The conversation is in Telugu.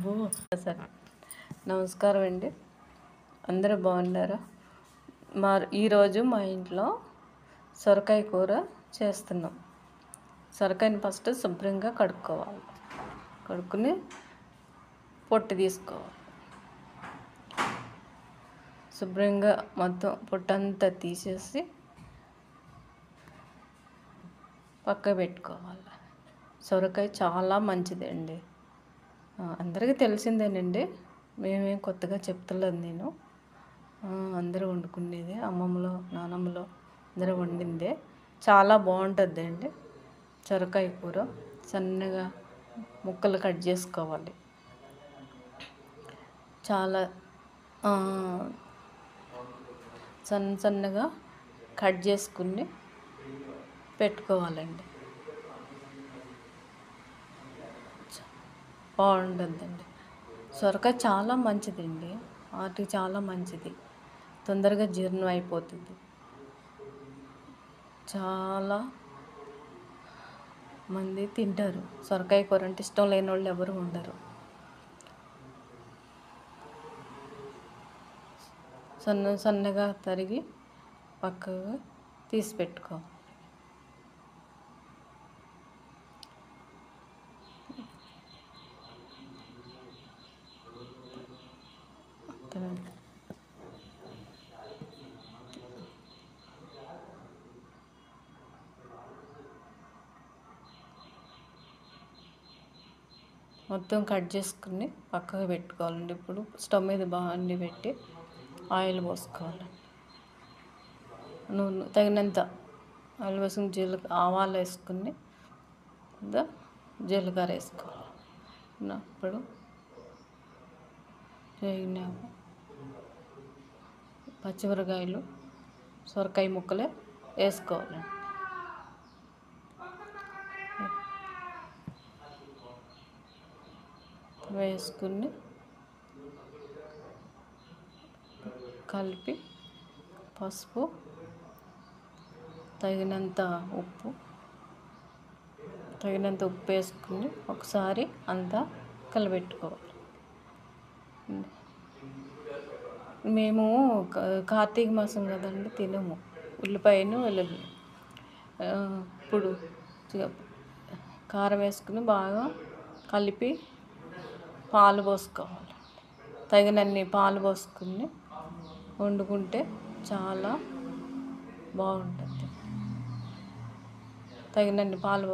అబ్బో సరే. నమస్కారం అండి. అందరూ బాగున్నారా? ఈరోజు మా ఇంట్లో సొరకాయ కూర చేస్తున్నాం. సొరకాయని ఫస్ట్ శుభ్రంగా కడుక్కోవాలి. కడుక్కుని పొట్టు తీసుకోవాలి. శుభ్రంగా మొత్తం పొట్టంతా తీసేసి పక్క పెట్టుకోవాలి. సొరకాయ చాలా మంచిదండి. అందరికీ తెలిసిందేనండి. మేమేం కొత్తగా చెప్తలేదు నేను. అందరూ వండుకునేదే, అమ్మమ్మలో నానమ్మలో అందరూ వండిందే. చాలా బాగుంటుందండి సొరకాయ కూర. సన్నగా ముక్కలు కట్ చేసుకోవాలి. చాలా సన్నగా కట్ చేసుకుని పెట్టుకోవాలండి. బాగుంటుందండి. సొరకాయ చాలా మంచిదండి. వాటికి చాలా మంచిది. తొందరగా జీర్ణం అయిపోతుంది. చాలా మంది తింటారు. సొరకాయ కూర అంటే ఇష్టం లేని వాళ్ళు ఎవరు ఉండరు. సన్నగా తరిగి పక్కగా తీసి పెట్టుకో. మొత్తం కట్ చేసుకుని పక్కగా పెట్టుకోవాలండి. ఇప్పుడు స్టవ్ మీద బాండి పెట్టి ఆయిల్ పోసుకోవాలండి. నూనె తగినంత ఆయిల్ వేసుకుని ఆవాలు వేసుకుని జీలకర్ర వేసుకోవాలి. అప్పుడు పచ్చిమిరకాయలు, సొరకాయ ముక్కలే వేసుకోవాలండి. వేసుకుని కలిపి పసుపు, తగినంత ఉప్పు వేసుకుని ఒకసారి అంతా కలిపెట్టుకోవాలి. మేము కార్తీక మాసం కదండి, తినము ఉల్లిపాయను వెల్లుల్లి. ఇప్పుడు కారం వేసుకుని బాగా కలిపి పాలు పోసుకోవాలి. తగినన్ని పాలు పోసుకుని వండుకుంటే చాలా బాగుంటుంది. తగినన్ని పాలు